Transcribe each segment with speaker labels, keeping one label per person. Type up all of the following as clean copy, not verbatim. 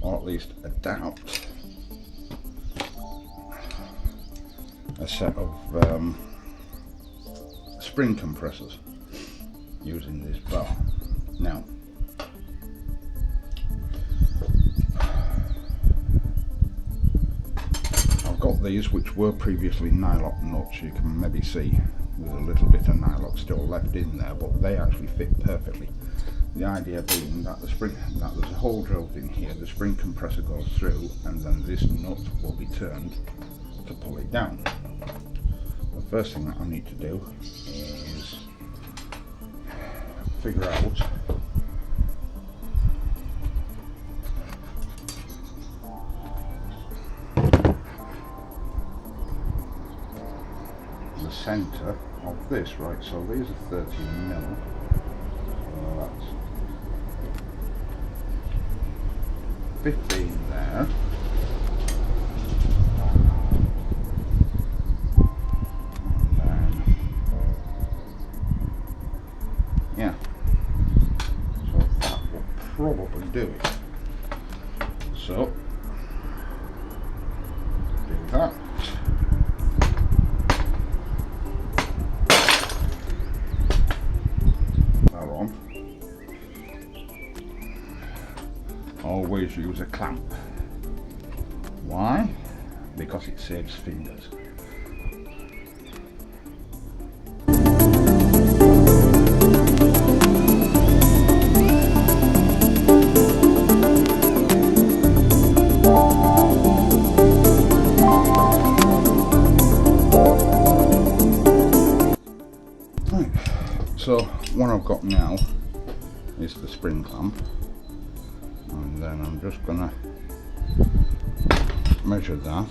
Speaker 1: or at least adapt a set of spring compressors using this bar. Now, I've got these which were previously nylock nuts. You can maybe see there's a little bit of nylock still left in there, but they actually fit perfectly. The idea being that that there's a hole drilled in here, the spring compressor goes through, and then this nut will be turned to pull it down. The first thing that I need to do is figure out the centre of this. Right, so these are 13mm, so that's 15 there. Yeah, so that will probably do it. So, do that. That on. Always use a clamp. Why? Because it saves fingers. So what I've got now is the spring clamp, and then I'm just gonna measure that.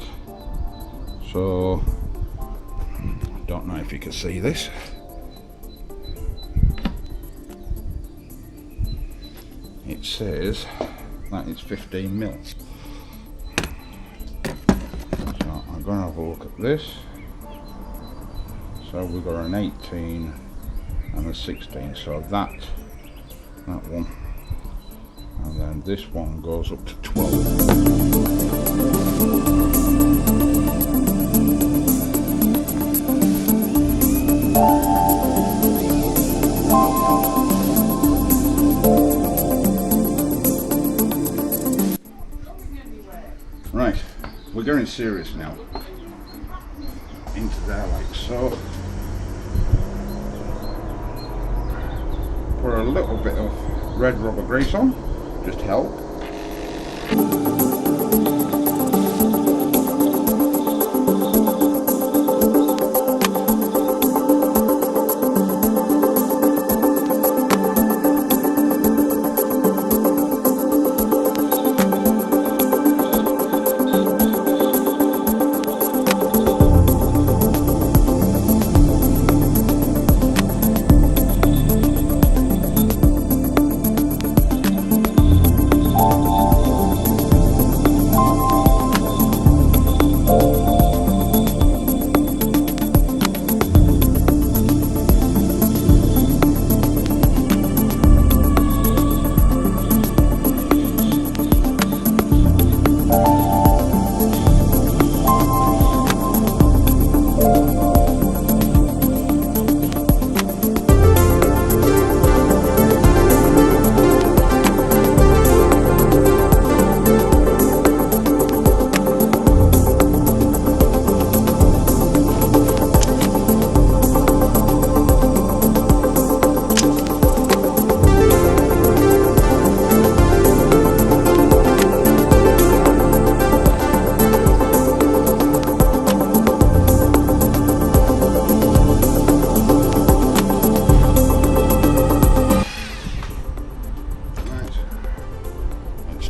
Speaker 1: So I don't know if you can see this. It says that it's 15mm. So I'm gonna have a look at this. So we've got an 18 and a 16, so that one, and then this one goes up to 12. Right, we're getting serious now into there, like so. Put a little bit of red rubber grease on, just help.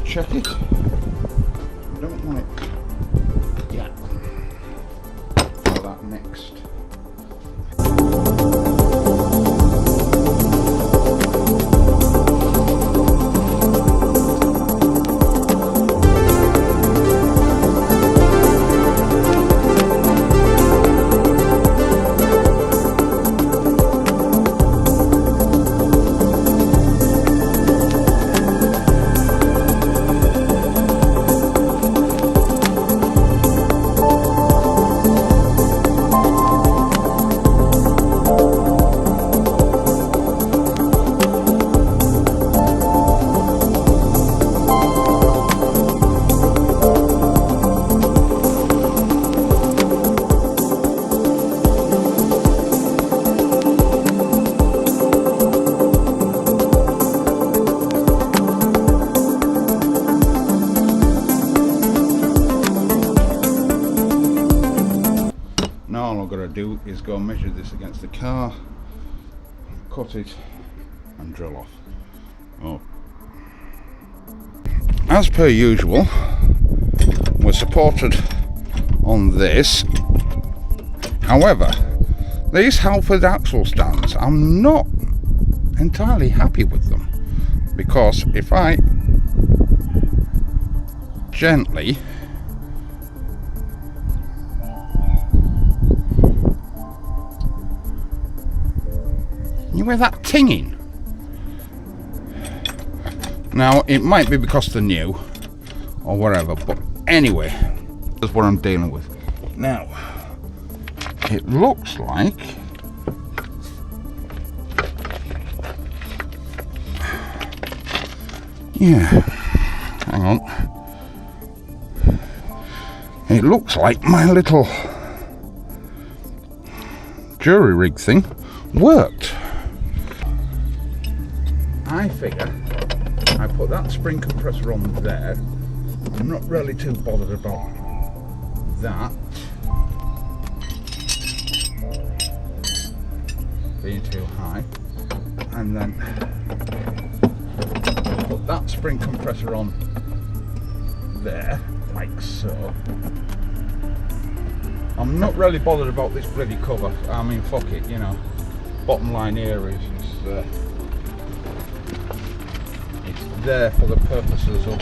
Speaker 1: Check it. I don't want it yet. For that next. do is go and measure this against the car, cut it and drill off. Oh. As per usual, we're supported on this. However, these Halford axle stands, I'm not entirely happy with them, because if I gently you hear that tinging? Now it might be because they're new or whatever, but anyway, that's what I'm dealing with. Now it looks like hang on. It looks like my little jury rig thing worked. I figure I put that spring compressor on there. I'm not really too bothered about that being too high, and then put that spring compressor on there like so. I'm not really bothered about this bloody cover. I mean, fuck it, you know. Bottom line here is it's there for the purposes of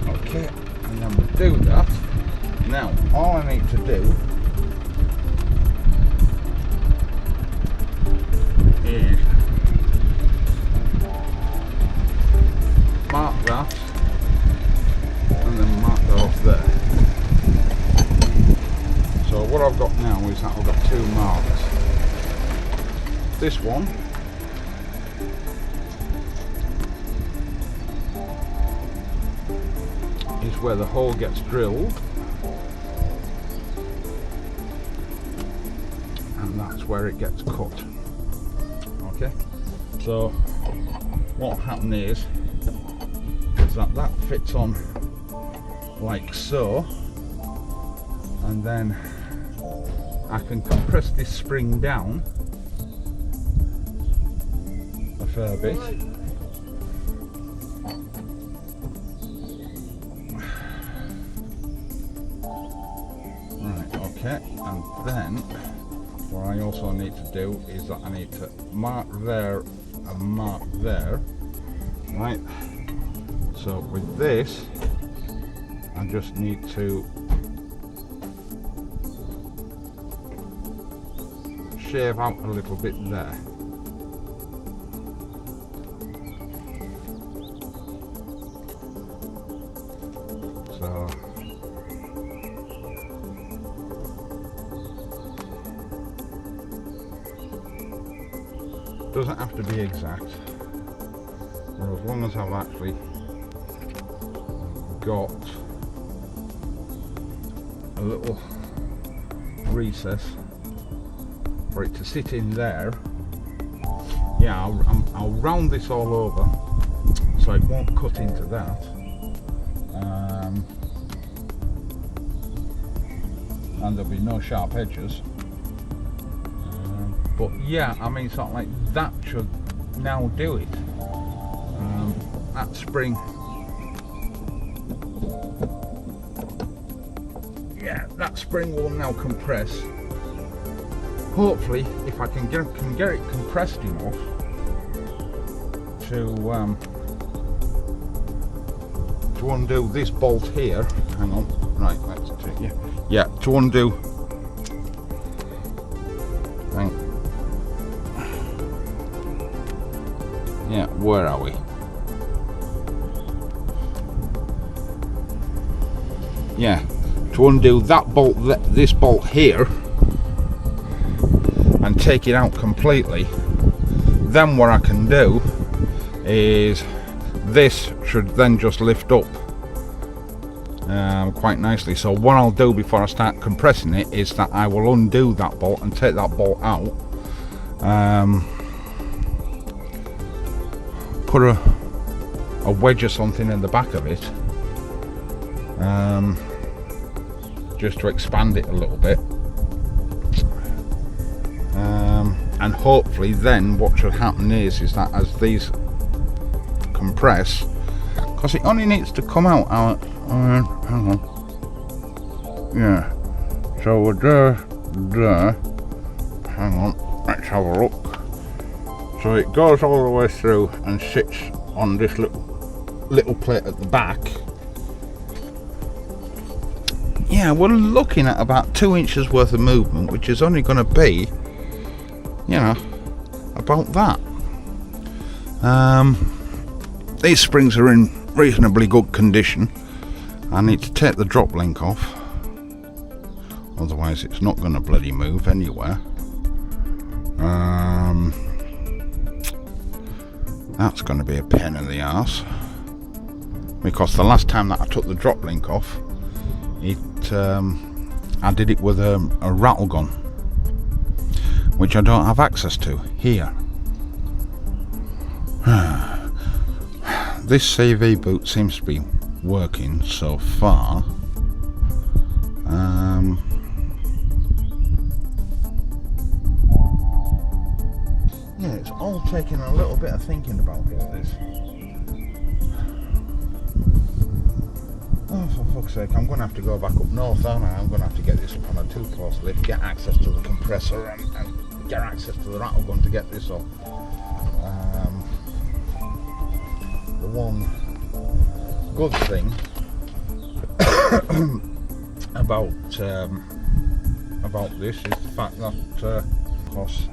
Speaker 1: okay, and then we'll do that. Now all I need to do is mark that and then mark that off there. So what I've got now is that I've got two marks. This one is where the hole gets drilled, and that's where it gets cut. Okay, so what happened is that fits on like so, and then I can compress this spring down a fair bit. Right, okay, and then what I also need to do is that I need to mark there and mark there, right? So with this, I just need to shave out a little bit there. So doesn't have to be exact, but as long as I've actually got a little recess for it to sit in there. Yeah, I'll round this all over so it won't cut into that. And there'll be no sharp edges. But yeah, I mean, something like that should now do it. That spring, yeah, that spring will now compress. Hopefully, if I can get it compressed enough to undo this bolt here. Hang on, right, let's take you. Yeah, to undo. Hang. Yeah, where are we? Yeah, to undo that bolt, this bolt here, and take it out completely. Then what I can do is this should then just lift up quite nicely. So what I'll do before I start compressing it is that I will undo that bolt and take that bolt out, put a wedge or something in the back of it, just to expand it a little bit. And hopefully then what should happen is that as these compress, because it only needs to come out, hang on, yeah, so we're there, hang on, let's have a look. So it goes all the way through and sits on this little plate at the back. Yeah, we're looking at about 2 inches worth of movement, which is only going to be, you know, about that. These springs are in reasonably good condition. I need to take the drop link off, otherwise it's not going to bloody move anywhere. That's going to be a pain in the arse, because the last time that I took the drop link off, I did it with a rattle gun, which I don't have access to here. This CV boot seems to be working so far. Yeah, it's all taking a little bit of thinking about all this. Oh, for fuck's sake, I'm going to have to go back up north, aren't I? I'm going to have to get this up on a 2-course lift, get access to the compressor and get access to the rattle gun to get this up. The one good thing about this is the fact that, of course,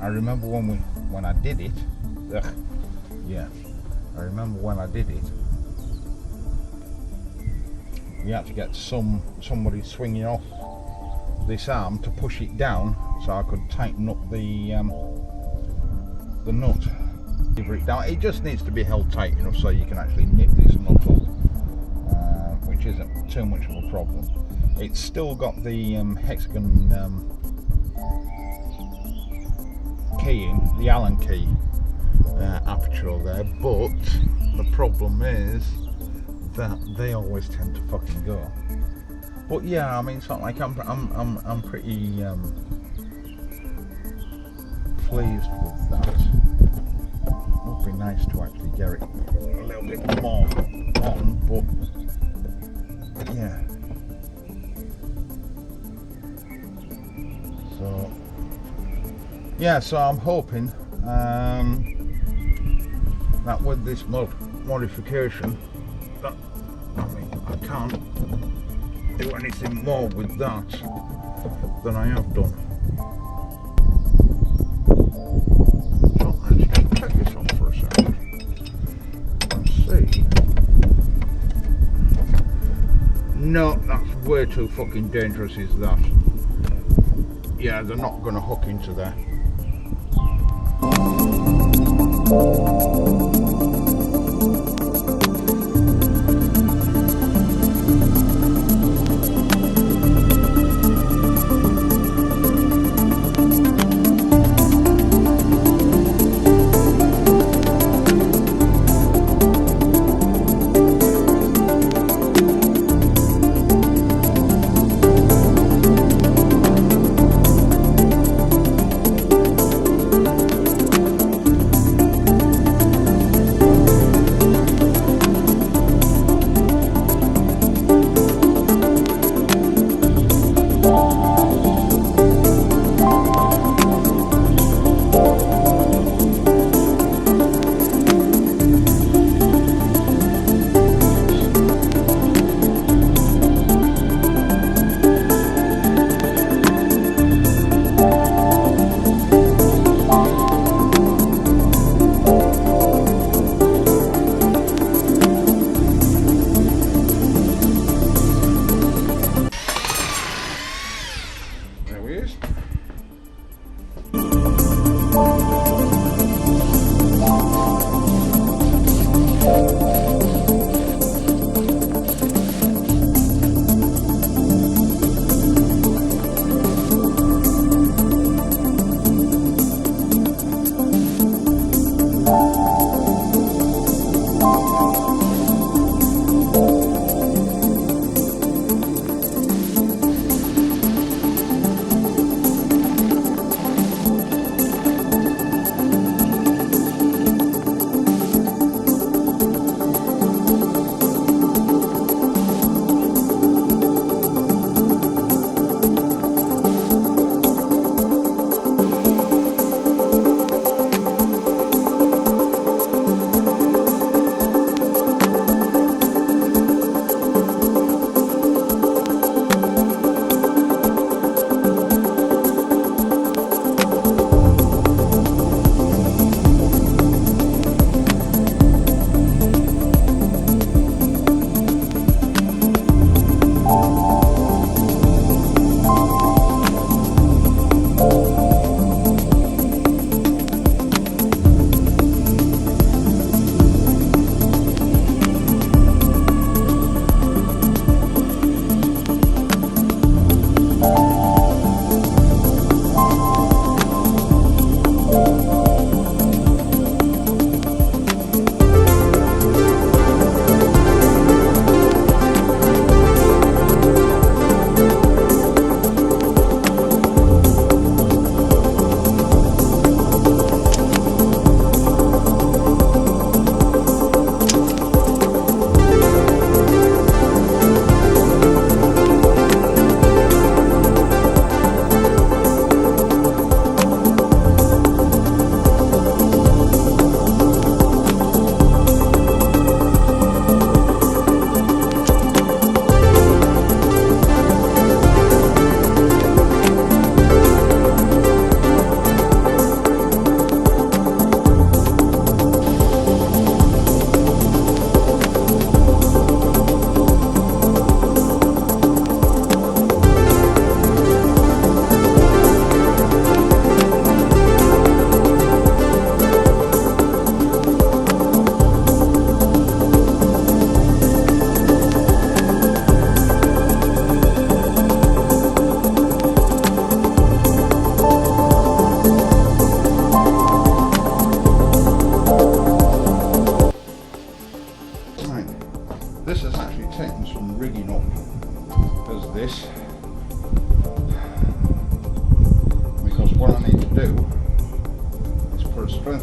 Speaker 1: I remember when I did it. Yeah, I remember when I did it. We had to get somebody swinging off this arm to push it down, so I could tighten up the nut. It down. It just needs to be held tight enough so you can actually nip this nut up, which isn't too much of a problem. It's still got the hexagon keying, the Allen key aperture there, but the problem is that they always tend to fucking go. But yeah, I mean, it's not like I'm pretty pleased with that. Would be nice to actually get it a little bit more on, but yeah. So yeah, so I'm hoping that with this modification, that, I mean, I can't do anything more with that than I have done. So let's just check this on for a second and see. No, that's way too fucking dangerous, is that? Yeah, they're not going to hook into there.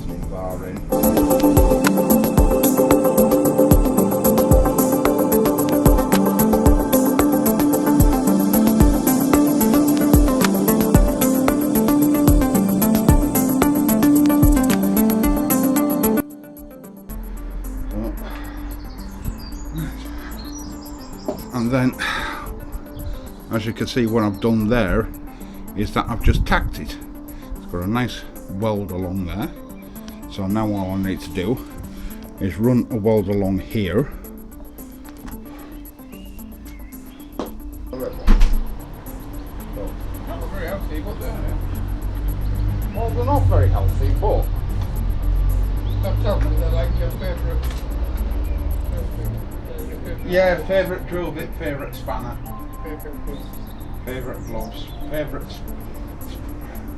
Speaker 1: fastening bar in. And then, as you can see, what I've done there is that I've just tacked it. It's got a nice weld along there. So now all I need to do is run a weld along here.
Speaker 2: Not very healthy, but they're...
Speaker 1: Well, they're not very healthy, but...
Speaker 2: Don't tell me they're like your favourite...
Speaker 1: Yeah, favourite drill bit, favourite spanner,
Speaker 2: Favourite piece.
Speaker 1: favourite gloves, favourite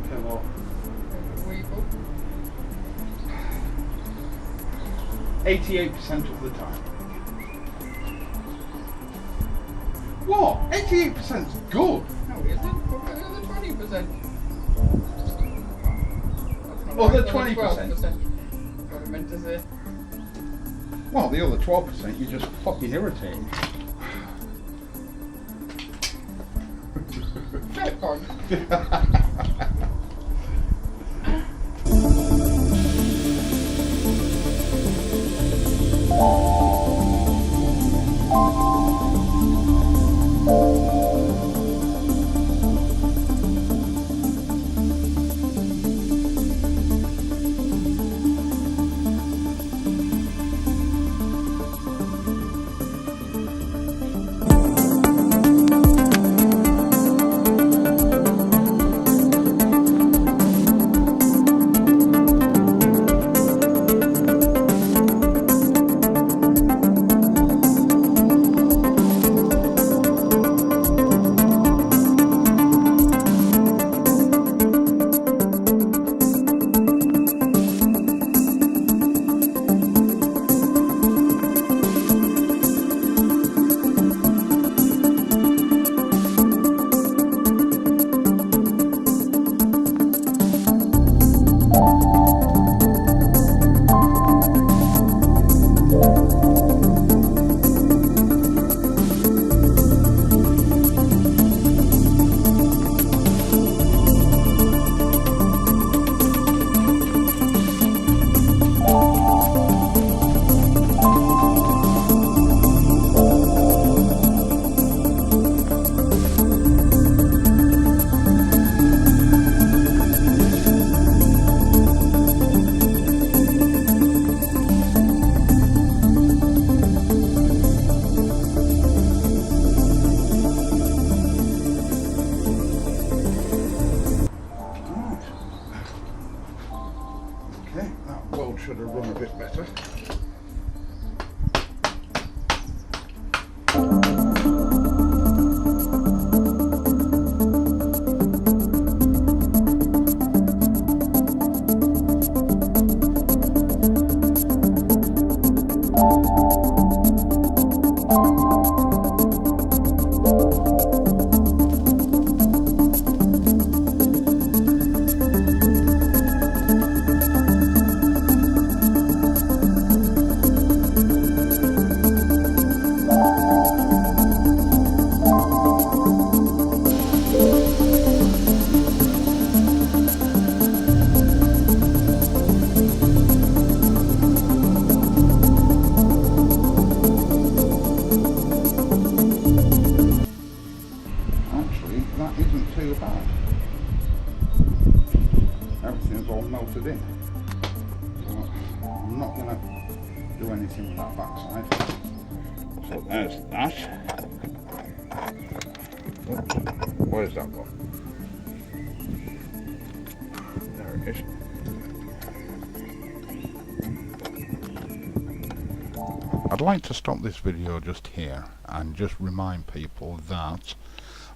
Speaker 1: pillow.
Speaker 2: Favourite weevil.
Speaker 1: 88% of the time. What? 88% is good.
Speaker 2: No, it isn't. What about the other 20%?
Speaker 1: Well, the
Speaker 2: 20%.
Speaker 1: 20%.
Speaker 2: What I meant to say.
Speaker 1: Well, the other 12% you're just fucking irritating.
Speaker 2: Fair point.
Speaker 1: should have run a bit better. That isn't too bad. Everything's all melted in. So I'm not going to do anything with that backside. So there's that. Oops. Where's that gone? There it is. I'd like to stop this video just here and just remind people that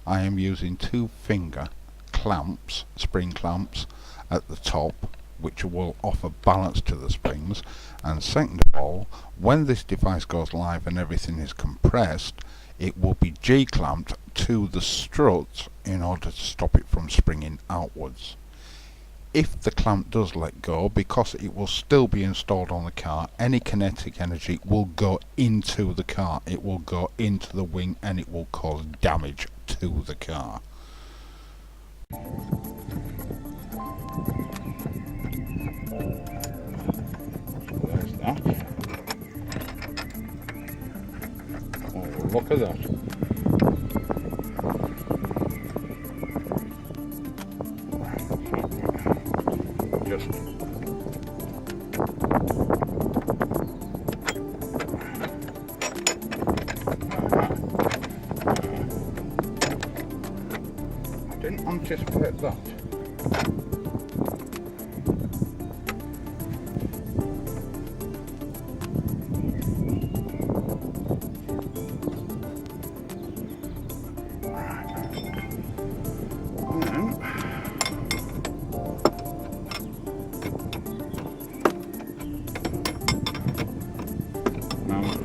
Speaker 1: I am using 2-finger clamps, spring clamps at the top, which will offer balance to the springs. And second of all, when this device goes live and everything is compressed, it will be G-clamped to the struts in order to stop it from springing outwards. if the clamp does let go, because it will still be installed on the car, any kinetic energy will go into the car, it will go into the wing, and it will cause damage to the car. There's that. Oh, look at that. Just didn't anticipate that.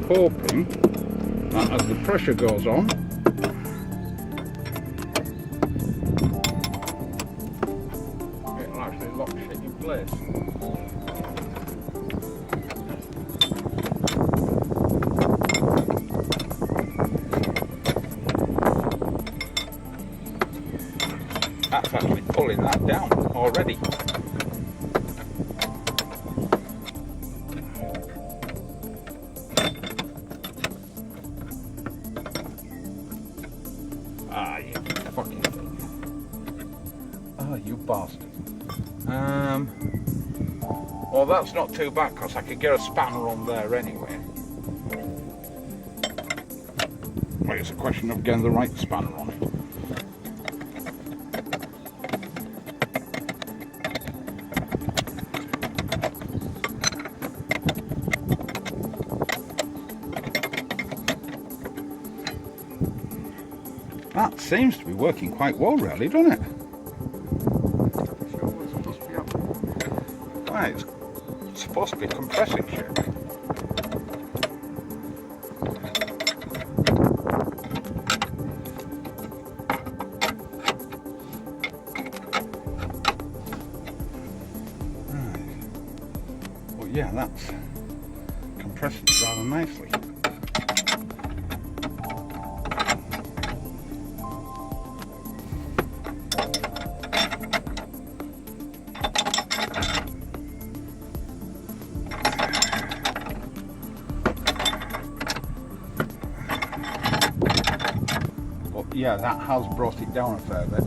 Speaker 1: Hoping that as the pressure goes on, it'll actually lock shit in place. That's actually pulling that down already. Ah, you fucking thing. Oh, you bastard. Well, that's not too bad because I could get a spanner on there anyway. Well, it's a question of getting the right spanner on it. That seems to be working quite well, really, doesn't it? Right, it's supposed to be compressing shit. Right. Well, yeah, that's compressing rather nicely. Yeah, that has brought it down a fair bit.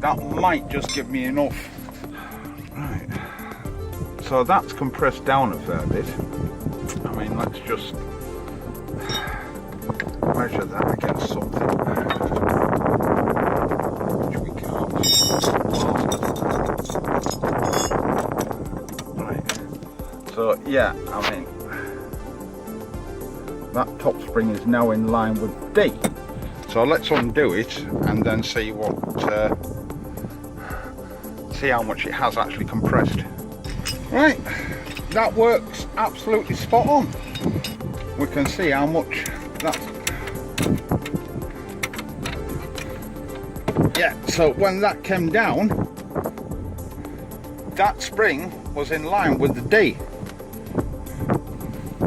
Speaker 1: That might just give me enough. Right. So that's compressed down a fair bit. I mean, let's just measure that against something. Which we can't. Right. So yeah, I mean, that top spring is now in line with D. So let's undo it and then see see how much it has actually compressed. Right, that works absolutely spot on. We can see how much that's. Yeah, so when that came down, that spring was in line with the D.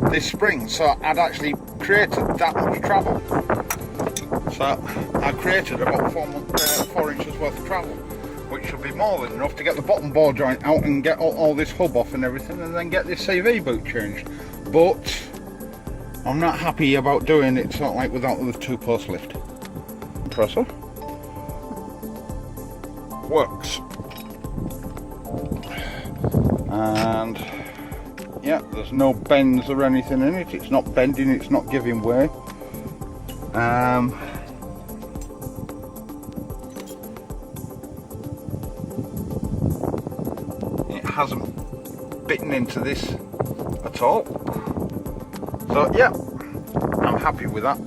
Speaker 1: This spring, so I'd actually created that much travel. So I created about 4 inches worth of travel, which should be more than enough to get the bottom ball joint out and get all this hub off and everything, and then get this CV boot changed. But I'm not happy about doing it sort of like without the 2-post lift. Compressor works, and yeah, there's no bends or anything in it. It's not bending, it's not giving way. It hasn't bitten into this at all. So yeah, I'm happy with that.